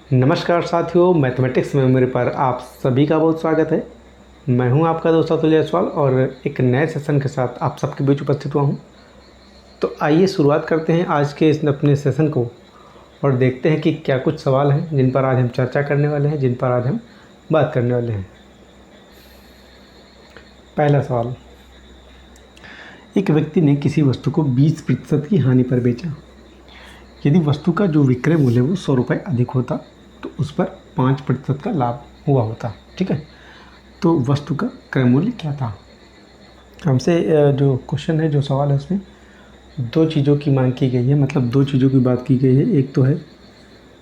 नमस्कार साथियों, मैथमेटिक्स में मेरे पर आप सभी का बहुत स्वागत है। मैं हूं आपका दोस्त अतुल जायसवाल और एक नए सेशन के साथ आप सबके बीच उपस्थित हुआ हूं। तो आइए शुरुआत करते हैं आज के इस अपने सेशन को और देखते हैं कि क्या कुछ सवाल हैं जिन पर आज हम चर्चा करने वाले हैं, जिन पर आज हम बात करने वाले हैं। पहला सवाल, एक व्यक्ति ने किसी वस्तु को 20% की हानि पर बेचा। यदि वस्तु का जो विक्रय मूल्य वो 100 रुपये अधिक होता तो उस पर 5% का लाभ हुआ होता। ठीक है, तो वस्तु का क्रय मूल्य क्या था। हमसे जो क्वेश्चन है, जो सवाल है, उसमें दो चीज़ों की मांग की गई है, मतलब दो चीज़ों की बात की गई है। एक तो है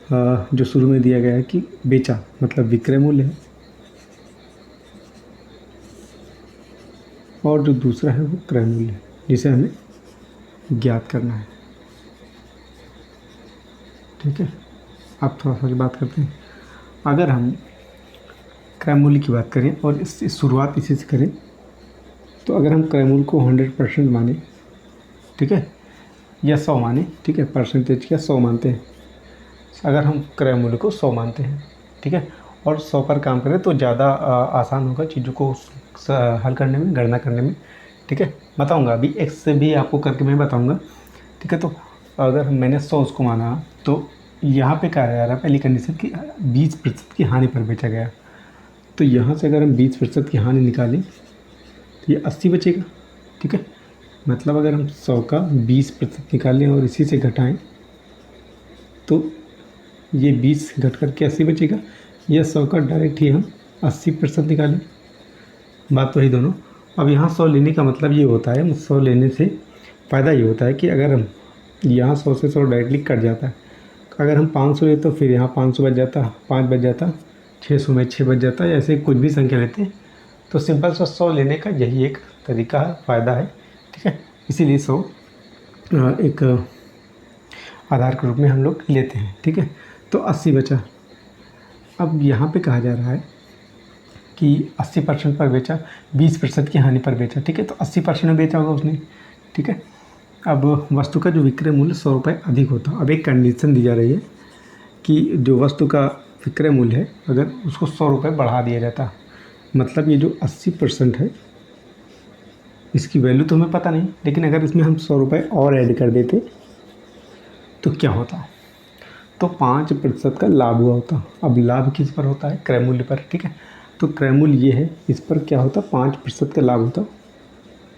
जो शुरू में दिया गया है कि बेचा मतलब विक्रय मूल्य है, और जो दूसरा है वो क्रय मूल्य है, जिसे हमें ज्ञात करना है। ठीक है, अब थोड़ा सा बात करते हैं। अगर हम क्रय मूल्य की बात करें और इस शुरुआत इसी से करें, तो अगर हम क्रय मूल्य को 100% माने, ठीक है, या 100 माने, ठीक है, परसेंटेज क्या 100 मानते हैं। अगर हम क्रय मूल्य को 100 मानते हैं, ठीक है, और 100 पर काम करें तो ज़्यादा आसान होगा चीज़ों को हल करने में, गणना करने में। ठीक है, बताऊंगा अभी एक से भी आपको करके मैं बताऊंगा। ठीक है, तो अगर मैंने 100 उसको माना तो यहाँ पे कहा जा रहा है पहली कंडीशन कि 20% की हानि पर बेचा गया। तो यहाँ से अगर हम 20% की हानि निकालें तो ये 80 बचेगा। ठीक है, मतलब अगर हम 100 का 20% निकालें और इसी से घटाएं तो ये 20 घट कर के 80 बचेगा, या 100 का डायरेक्ट ही हम 80% निकालें, बात तो ही दोनों। अब यहाँ 100 लेने का मतलब ये होता है, 100 लेने से फ़ायदा ये होता है कि अगर हम यहाँ 100 से 100 डायरेक्टली कट जाता है। अगर हम 500 लेते तो फिर यहाँ 500 बच जाता, 5 बच जाता, 600 में 6 बच जाता, ऐसे कुछ भी संख्या लेते हैं तो सिंपल सा 100 लेने का यही एक तरीका है, फ़ायदा है। ठीक है, इसीलिए 100 एक आधार के रूप में हम लोग लेते हैं। ठीक है, तो 80 बचा। अब यहाँ पे कहा जा रहा है कि 80% पर बेचा, 20% की हानि पर बेचा। ठीक है, तो 80% में बेचा होगा उसने। ठीक है, अब वस्तु का जो विक्रय मूल्य 100 रुपये अधिक होता। अब एक कंडीशन दी जा रही है कि जो वस्तु का विक्रय मूल्य है अगर उसको 100 रुपये बढ़ा दिया जाता, मतलब ये जो 80% है इसकी वैल्यू तो हमें पता नहीं, लेकिन अगर इसमें हम 100 रुपये और ऐड कर देते तो क्या होता, तो 5% का लाभ हुआ होता। अब लाभ किस पर होता है, क्रय मूल्य पर। ठीक है, तो क्रय मूल्य ये है, इस पर क्या होता, 5% का लाभ होता।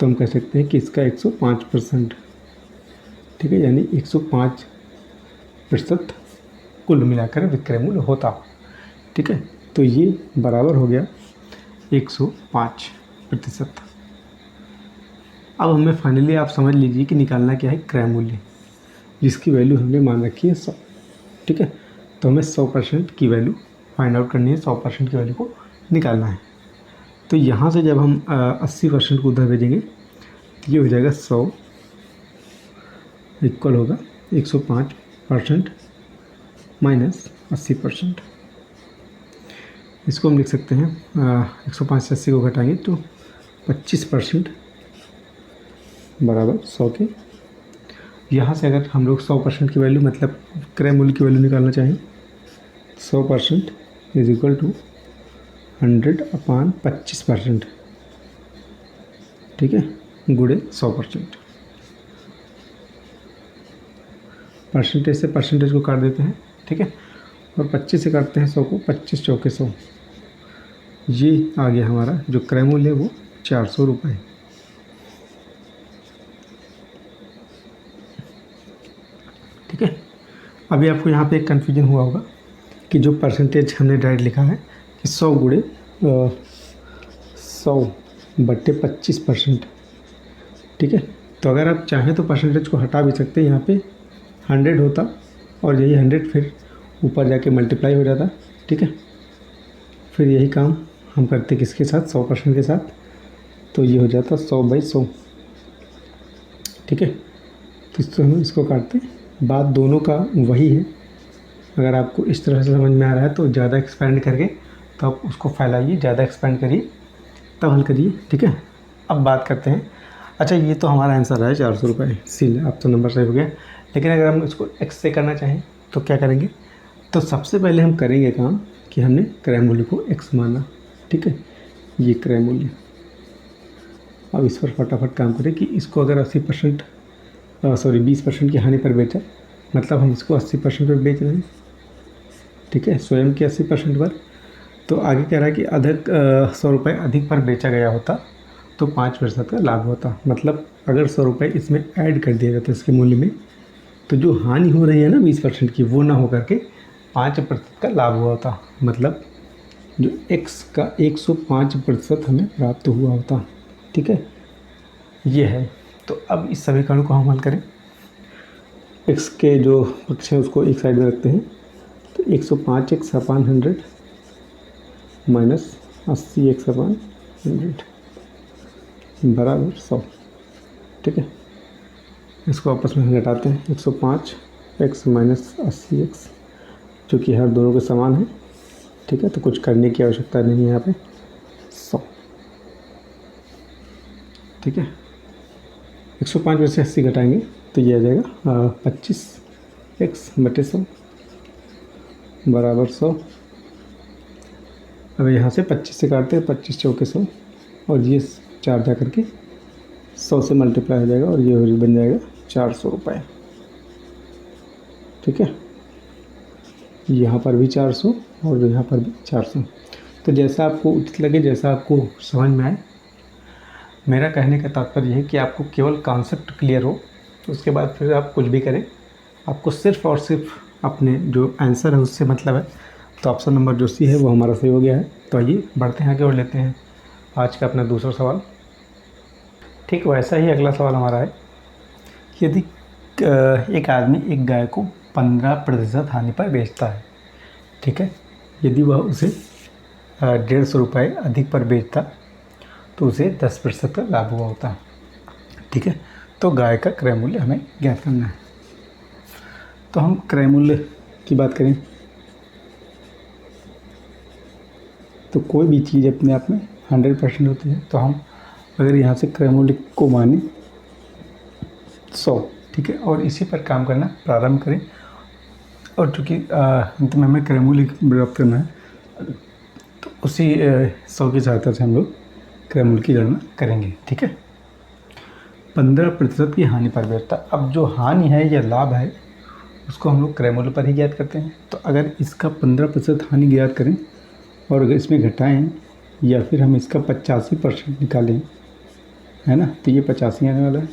तो हम कह सकते हैं कि इसका 105%। ठीक है, यानी 105% कुल मिलाकर विक्रय मूल्य होता। ठीक है, तो ये बराबर हो गया 105%। अब हमें फाइनली आप समझ लीजिए कि निकालना क्या है, क्रय मूल्य, जिसकी वैल्यू हमने मान रखी है 100। ठीक है, तो हमें 100% की वैल्यू फाइंड आउट करनी है, 100% की वैल्यू को निकालना है। तो यहाँ से जब हम 80% को उधर भेजेंगे तो ये हो जाएगा 100 इक्वल होगा 105% माइनस 80%। इसको हम लिख सकते हैं 105 से 80 को घटाएंगे तो 25% बराबर 100 के। यहाँ से अगर हम लोग 100% की वैल्यू मतलब क्रय मूल्य की वैल्यू निकालना चाहें, 100% इज इक्वल टू 100/25%। ठीक है, गुणे 100%। परसेंटेज से परसेंटेज को काट देते हैं। ठीक है, और 25 से काटते हैं 100 को, 25 चौके 100। ये आ गया हमारा जो क्रय मूल्य है वो 400 रुपये। ठीक है, अभी आपको यहाँ पे एक कन्फ्यूजन हुआ होगा कि जो परसेंटेज हमने डायरेक्ट लिखा है कि 100 गुणे 100/25%। ठीक है, तो अगर आप चाहें तो परसेंटेज को हटा भी सकते हैं, यहाँ पे 100 होता और यही 100 फिर ऊपर जाके मल्टीप्लाई हो जाता। ठीक है, फिर यही काम हम करते किसके साथ, 100% के साथ, तो ये हो जाता 100/100। ठीक है, तो इससे हम इसको काटते, बात दोनों का वही है। अगर आपको इस तरह से समझ में आ रहा है तो ज़्यादा एक्सपेंड करके तो आप उसको फैलाइए, ज़्यादा एक्सपेंड करिए तब हल करिए। ठीक है, अब बात करते हैं। अच्छा, ये तो हमारा आंसर है 400 रुपये, सील, अब तो नंबर सही हो गया। लेकिन अगर हम इसको एक्स से करना चाहें तो क्या करेंगे, तो सबसे पहले हम करेंगे काम कि हमने क्रय मूल्य को x माना, ठीक है, ये क्रय मूल्य। अब इस पर फटाफट काम करें कि इसको अगर 80% 20% की हानि पर बेचा, मतलब हम इसको 80% पर बेच रहे हैं, ठीक है, स्वयं के 80% पर। तो आगे कह रहा है कि अधिक 100 रुपये अधिक पर बेचा गया होता तो 5% का लाभ होता। मतलब अगर 100 रुपये इसमें ऐड कर दिया जाता इसके मूल्य में, तो जो हानि हो रही है ना 20% की, वो ना हो करके 5% का लाभ हुआ होता। मतलब जो x का 105% हमें प्राप्त हुआ होता, ठीक है, ये है। तो अब इस समीकरण को हम हल करें। x के जो पक्ष है उसको एक साइड में रखते हैं, तो 105x अपान 100 माइनस 80x अपान 100 बराबर 100, ठीक है। इसको आपस में घटाते हैं, 105x माइनस 80x, जो कि हर दोनों के समान है, ठीक है, तो कुछ करने की आवश्यकता नहीं है यहाँ पे, 100, ठीक है। 105 में से 80 घटाएंगे तो ये आ जाएगा 25x बटे 100 बराबर 100। अब यहाँ से 25 से काटते हैं, 25 चौके 100, और ये 4 जा करके 100 से मल्टीप्लाई हो जाएगा और ये बन जाएगा 400 रुपये, ठीक है। यहाँ पर भी 400 और यहाँ पर भी 400। तो जैसा आपको उचित लगे, जैसा आपको समझ में आए। मेरा कहने का तात्पर्य है कि आपको केवल कॉन्सेप्ट क्लियर हो, तो उसके बाद फिर आप कुछ भी करें, आपको सिर्फ़ और सिर्फ अपने जो आंसर है उससे मतलब है। तो ऑप्शन नंबर जो सी है वो हमारा सही हो गया है। तो आइए बढ़ते हैं आगे और लेते हैं आज का अपना दूसरा सवाल। ठीक वैसा ही अगला सवाल हमारा है, यदि एक आदमी एक गाय को 15% हानि पर बेचता है, ठीक है, यदि वह उसे 150 रुपये अधिक पर बेचता तो उसे 10% का लाभ हुआ होता, ठीक है। तो गाय का क्रय मूल्य हमें ज्ञात करना है। तो हम क्रय मूल्य की बात करें तो कोई भी चीज़ अपने आप में 100% होती है। तो हम अगर यहाँ से क्रय मूल्य को माने 100, ठीक है, और इसी पर काम करना प्रारंभ करें, और चूँकि अंत में हमें क्रय मूल्य प्राप्त करना है तो उसी 100 की सहायता से हम लोग क्रय मूल्य की गणना करेंगे, ठीक है। 15% की हानि पर बेचता। अब जो हानि है या लाभ है उसको हम लोग क्रय मूल्य पर ही ज्ञात करते हैं। तो अगर इसका 15% हानि ज्ञात करें और अगर इसमें घटाएं या फिर हम इसका 85% निकालें, है ना, तो ये 85 आने वाला है,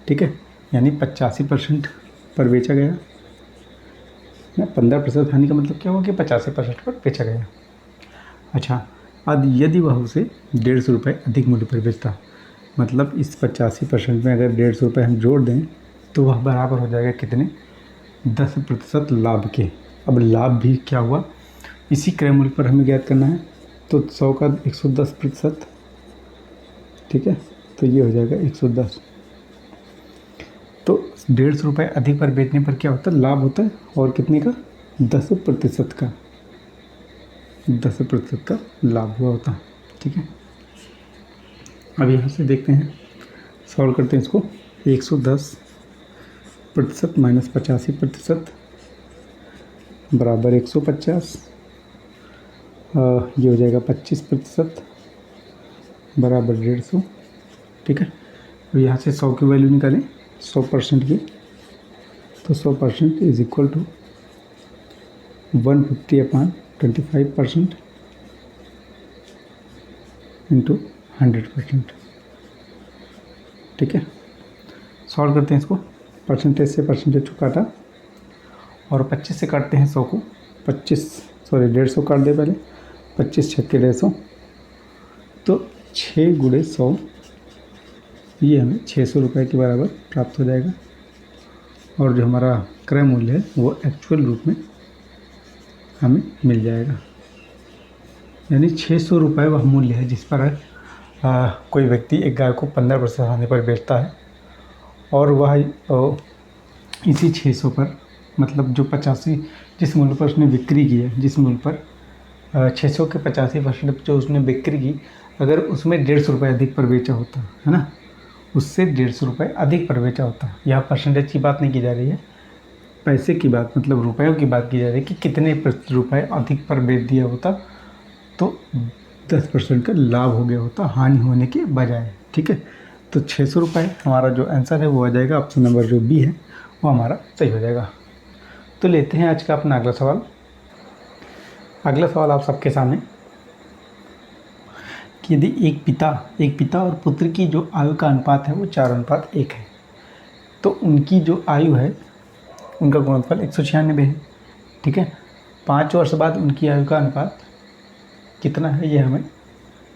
ठीक है। यानी 85% पर बेचा गया ना। 15% हानि का मतलब क्या हुआ कि 85% पर बेचा गया। अच्छा, अब यदि वह उसे 150 रुपये अधिक मूल्य पर बेचता, मतलब इस 85% में अगर 150 रुपये हम जोड़ दें तो वह बराबर हो जाएगा कितने, 10% लाभ के। अब लाभ भी क्या हुआ, इसी क्रय मूल्य पर हमें ज्ञात करना है। तो 100 का 110%, ठीक है, तो ये हो जाएगा 110। तो 150 रुपये अधिक पर बेचने पर क्या होता है, लाभ होता है, और कितने का, 10% का, 10% का लाभ हुआ होता है, ठीक है। अब यहाँ से देखते हैं, सॉल्व करते हैं इसको। 110% माइनस 85% बराबर 150, ये हो जाएगा 25% बराबर 150, ठीक है। तो यहाँ से 100 की वैल्यू निकालें, 100% की, तो 100% इज इक्वल टू 150/25% इंटू 100%, ठीक है। सॉल्व करते हैं इसको, परसेंटेज से परसेंटेज को काटा और 25 से काटते हैं 100 को, 150 काट दे पहले, 25 छक्के 150, तो 6 गुणे 100, ये हमें 600 रुपये के बराबर प्राप्त हो जाएगा। और जो हमारा क्रय मूल्य है वो एक्चुअल रूप में हमें मिल जाएगा, यानी 600 रुपये वह मूल्य है जिस पर कोई व्यक्ति एक गाय को 15% हानि पर बेचता है, और वह इसी 600 पर, मतलब जो 85 जिस मूल्य पर उसने बिक्री की है, जिस मूल्य पर 600 के 85% जो उसने बिक्री की, अगर उसमें 150 रुपये अधिक पर बेचा होता है ना, उससे 150 रुपये अधिक पर बेचा होता है। यहाँ परसेंटेज की बात नहीं की जा रही है, पैसे की बात मतलब रुपयों की बात की जा रही है कि कितने रुपए अधिक पर बेच दिया होता तो 10% का लाभ हो गया होता हानि होने के बजाय। ठीक है, तो 600 रुपये हमारा जो आंसर है वो आ जाएगा, ऑप्शन नंबर जो बी है वो हमारा सही हो जाएगा। तो लेते हैं आज का अपना अगला सवाल। अगला सवाल आप सबके सामने कि यदि एक पिता और पुत्र की जो आयु का अनुपात है वो 4:1 है, तो उनकी जो आयु है उनका गुणनफल 196 है। ठीक है, 5 वर्ष बाद उनकी आयु का अनुपात कितना है ये हमें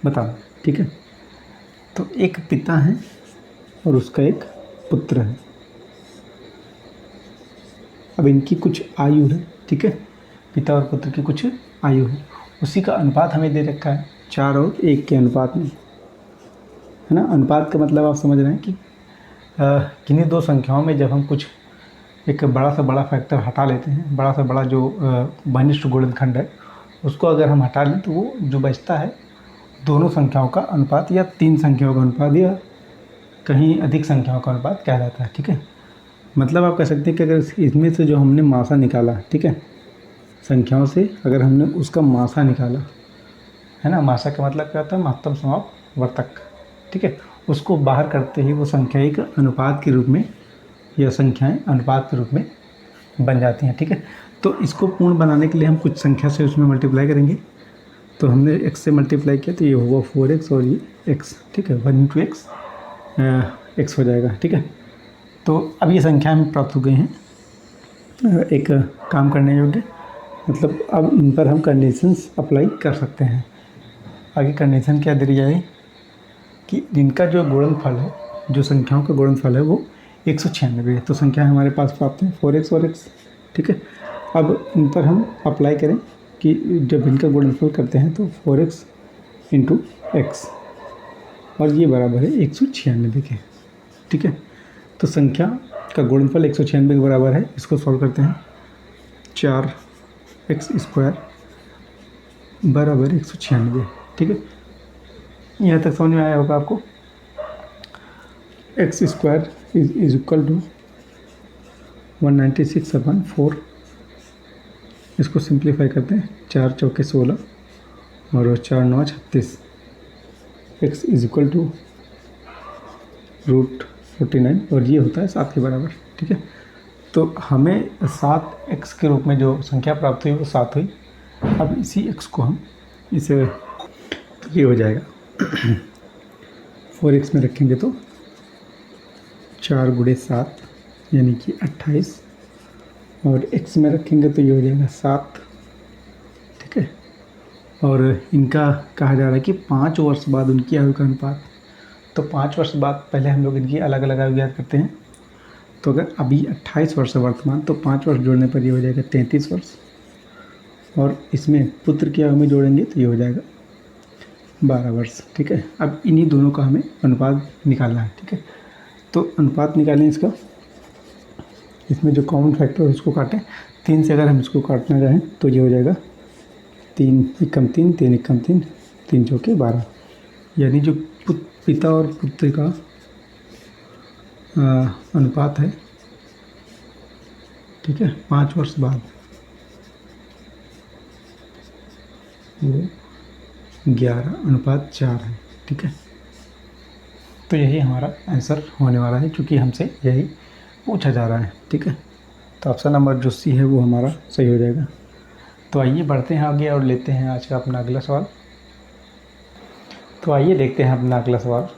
बताना। ठीक है, तो एक पिता है और उसका एक पुत्र है। अब इनकी कुछ आयु है। ठीक है, पिता और पुत्र की कुछ आयु है, उसी का अनुपात हमें दे रखा है 4 और 1 के अनुपात में, है ना। अनुपात का मतलब आप समझ रहे हैं कि किन्हीं दो संख्याओं में जब हम कुछ एक बड़ा से बड़ा फैक्टर हटा लेते हैं, बड़ा से बड़ा जो घनिष्ठ गुणनखंड है उसको अगर हम हटा लें तो वो जो बचता है दोनों संख्याओं का अनुपात या 3 संख्याओं का अनुपात या कहीं अधिक संख्याओं का अनुपात कहलाता है। ठीक है, मतलब आप कह सकते हैं कि अगर इसमें से जो हमने मासा निकाला, ठीक है, संख्याओं से अगर हमने उसका मासा निकाला, है ना, मासा का मतलब क्या होता है, महत्तम समापवर्तक। ठीक है, उसको बाहर करते ही वो संख्या एक अनुपात के रूप में या संख्याएं अनुपात के रूप में बन जाती हैं। ठीक है, तो इसको पूर्ण बनाने के लिए हम कुछ संख्या से उसमें मल्टीप्लाई करेंगे। तो हमने x से मल्टीप्लाई किया तो ये होगा 4x और ये x। ठीक है, 1 × x x हो जाएगा। ठीक है, तो अब ये संख्या हमें प्राप्त हो गई हैं एक काम करने योग्य, मतलब अब इन पर हम कंडीशंस अप्लाई कर सकते हैं। आगे कंडीशन क्या दी जाए कि जिनका जो गुणनफल है, जो संख्याओं का गुणनफल है वो 196 है। तो संख्या हमारे पास प्राप्त है 4x और x। ठीक है, अब इन पर हम अप्लाई करें कि जब इनका गुणनफल करते हैं तो 4x × x और ये बराबर है 196 के। ठीक है, तो संख्या का गुणनफल 196 के बराबर है। इसको सॉल्व करते हैं, 4x² बराबर 196। ठीक है, यहाँ तक समझ में आया होगा आपको। x² is equal to 196/4। इसको सिंप्लीफाई करते हैं, 4 चौके 16 और 4 9 36। x इज इक्वल टू √49 और ये होता है 7 के बराबर। ठीक है, तो हमें 7x के रूप में जो संख्या प्राप्त हुई वो 7 हुई। अब इसी x को हम इसे तो ये हो जाएगा 4x में रखेंगे तो 4 × 7 यानी कि 28 और x में रखेंगे तो ये हो जाएगा 7। ठीक है, और इनका कहा जा रहा है कि 5 वर्ष बाद उनकी आयु का अनुपात। तो 5 वर्ष बाद पहले हम लोग इनकी अलग अलग आयु ज्ञात करते हैं। तो अगर अभी 28 वर्ष है वर्तमान, तो 5 वर्ष जोड़ने पर ये हो जाएगा 33 वर्ष और इसमें पुत्र की आयु में जोड़ेंगे तो ये हो जाएगा 12 वर्ष। ठीक है, अब इन्हीं दोनों का हमें अनुपात निकालना है। ठीक है, तो अनुपात निकालें इसका, इसमें जो कॉमन फैक्टर है उसको काटें। 3 से अगर हम इसको काटना चाहें तो ये हो जाएगा 3 × 3 3 × 3 3 चौके 12, यानी जो पिता और पुत्र का अनुपात है, ठीक है, 5 वर्ष बाद वो 11:4 है। ठीक है, तो यही हमारा आंसर होने वाला है क्योंकि हमसे यही पूछा जा रहा है। ठीक है, तो ऑप्शन नंबर जो सी है वो हमारा सही हो जाएगा। तो आइए बढ़ते हैं आगे और लेते हैं आज का अपना अगला सवाल। तो आइए देखते हैं अपना अगला सवाल।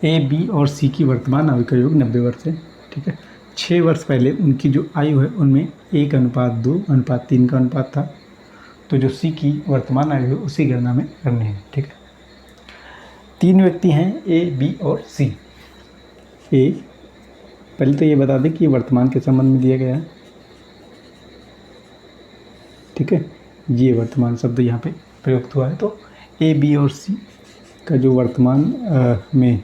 ए, बी और सी की वर्तमान आयु का योग 90 वर्ष है। ठीक है, 6 वर्ष पहले उनकी जो आयु है उनमें 1:2:3 का अनुपात था। तो जो सी की वर्तमान आयु है उसी गणना में करनी है। ठीक है, 3 व्यक्ति हैं ए, बी और सी। ए, पहले तो ये बता दें कि वर्तमान के संबंध में दिया गया है। ठीक है, ये वर्तमान शब्द यहाँ पे प्रयुक्त हुआ है। तो ए, बी और सी का जो वर्तमान में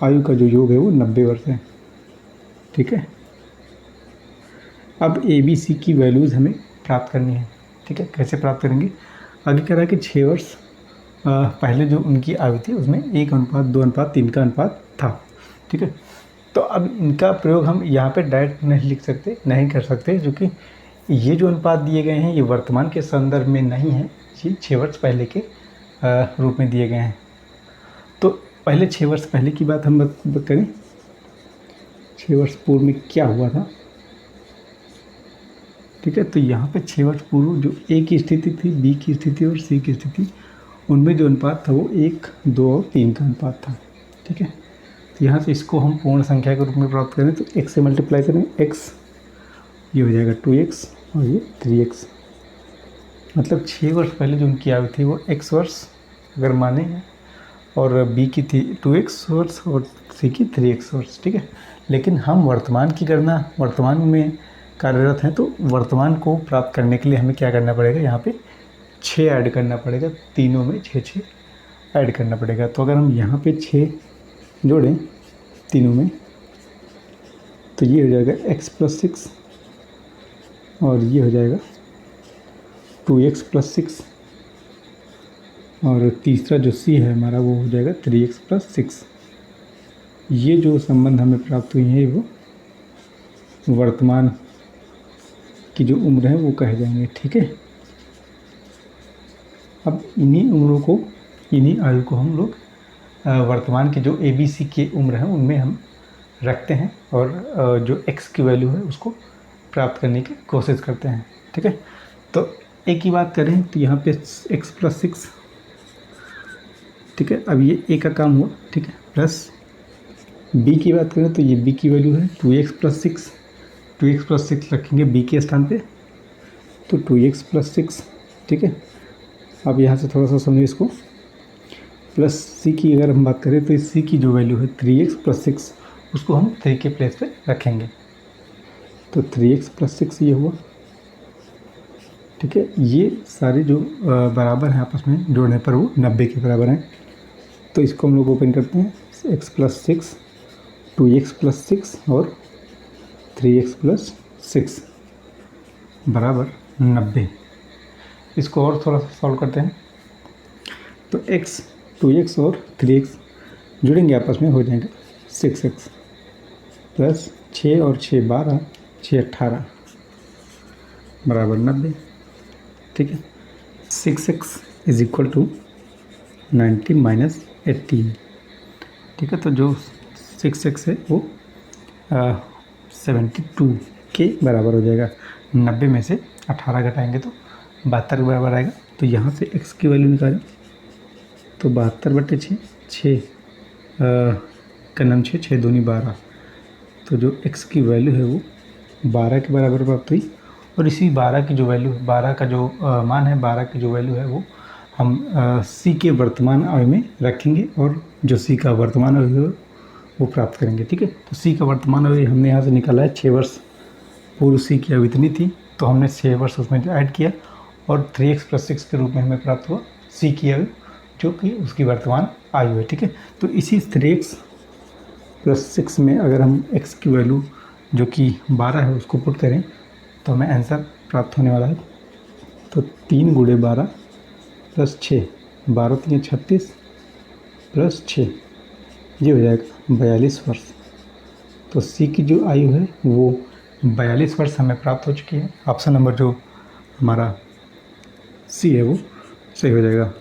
आयु का जो योग है वो 90 वर्ष है। ठीक है, अब ए, बी, सी की वैल्यूज़ हमें प्राप्त करनी है। ठीक है, कैसे प्राप्त करेंगे? आगे कह रहा है कि 6 वर्ष पहले जो उनकी आयु थी उसमें 1:2:3 का अनुपात था। ठीक है, तो अब इनका प्रयोग हम यहाँ पे डायरेक्ट नहीं कर सकते, क्योंकि ये जो अनुपात दिए गए हैं ये वर्तमान के संदर्भ में नहीं है, ये 6 वर्ष पहले के रूप में दिए गए हैं। तो पहले 6 वर्ष पहले की बात हम करें, 6 वर्ष पूर्व में क्या हुआ था, ठीक है। तो यहाँ पे 6 वर्ष पूर्व जो ए की स्थिति थी, बी की स्थिति और सी की स्थिति, उनमें जो अनुपात था वो 1, 2 और 3 का अनुपात था, ठीक है। तो यहाँ से इसको हम पूर्ण संख्या के रूप में प्राप्त करें तो x से मल्टीप्लाई करें, x ये हो जाएगा 2x और ये 3x, मतलब 6 वर्ष पहले जो उनकी आयु थी वो x वर्ष अगर माने, और b की थी 2x वर्ष और c की 3x वर्ष, ठीक है। लेकिन हम वर्तमान की गणना वर्तमान में कार्यरत हैं, तो वर्तमान को प्राप्त करने के लिए हमें क्या करना पड़ेगा, यहाँ पे 6 ऐड करना पड़ेगा, तीनों में 6 ऐड करना पड़ेगा। तो अगर हम यहाँ पे 6 जोड़ें तीनों में तो ये हो जाएगा x + 6 और ये हो जाएगा 2x + 6 और तीसरा जो c है हमारा वो हो जाएगा 3x + 6। ये जो संबंध हमें प्राप्त हुई है वो वर्तमान की जो उम्र है वो कहे जाएंगे, ठीक है। अब इन्हीं आयु को हम लोग वर्तमान के जो ABC की उम्र है उनमें हम रखते हैं और जो x की वैल्यू है उसको प्राप्त करने की कोशिश करते हैं, ठीक है। तो a की बात करें तो यहाँ पे x + 6, ठीक है। अब ये a का काम हुआ, ठीक है, प्लस b की बात करें तो ये b की वैल्यू है 2x + 6, 2x + 6 रखेंगे b के स्थान पे तो 2x + 6, ठीक है। अब यहाँ से थोड़ा सा समझिए इसको, प्लस c की अगर हम बात करें तो c की जो वैल्यू है 3x + 6 उसको हम 3 के प्लेस पे रखेंगे, तो 3x + 6 ये हुआ, ठीक है। ये सारे जो बराबर हैं आपस में जोड़ने पर वो 90 के बराबर हैं। तो इसको हम लोग ओपन करते हैं, x + 6, 2x + 6 और 3x + 6 बराबर 90। इसको और थोड़ा सा सॉल्व करते हैं तो x, 2x और 3x जुड़ेंगे आपस में, हो जाएगा 6x प्लस 6 और 6 12, 6 18 बराबर 90, ठीक है। 6x = 90 - 18, ठीक है। तो जो 6x है वो 72 के बराबर हो जाएगा। 90 में से 18 घटाएंगे तो 72 के बराबर आएगा। तो यहाँ से x की वैल्यू निकालें तो 72/6, 6 का नाम 6, 6 दूनी 12, तो जो x की वैल्यू है वो 12 के बराबर प्राप्त हुई। और इसी 12 की जो वैल्यू, 12 का जो मान है, 12 की जो वैल्यू है वो हम c के वर्तमान आयु में रखेंगे और जो c का वर्तमान आयु है वो प्राप्त करेंगे, ठीक है। तो c का वर्तमान आयु हमने यहाँ से निकाला है, 6 वर्ष पूर्व c की आयु इतनी थी तो हमने 6 वर्ष उसमें ऐड किया और 3x + 6 के रूप में हमें प्राप्त हुआ c की आयु जो कि उसकी वर्तमान आयु है, ठीक है। तो इसी 3x + 6 में अगर हम x की वैल्यू जो कि 12 है उसको पुट करें तो हमें आंसर प्राप्त होने वाला है। तो 3 × 12 + 6, 12 × 3 = 36 प्लस 6, ये हो जाएगा 42 वर्ष। तो c की जो आयु है वो 42 वर्ष हमें प्राप्त हो चुकी है। ऑप्शन नंबर जो हमारा c है वो सही हो जाएगा।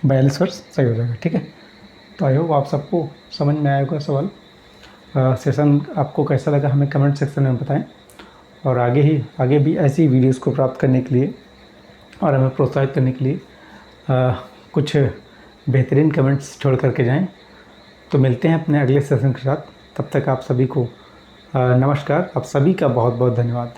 42 वर्ष सही हो जाएगा, ठीक है। तो आई होप आप सबको समझ में आया होगा सवाल। सेशन आपको कैसा लगा हमें कमेंट सेक्शन में बताएं और आगे भी ऐसी वीडियोस को प्राप्त करने के लिए और हमें प्रोत्साहित करने के लिए कुछ बेहतरीन कमेंट्स छोड़ करके जाएं। तो मिलते हैं अपने अगले सेशन के साथ, तब तक आप सभी को नमस्कार। आप सभी का बहुत बहुत धन्यवाद।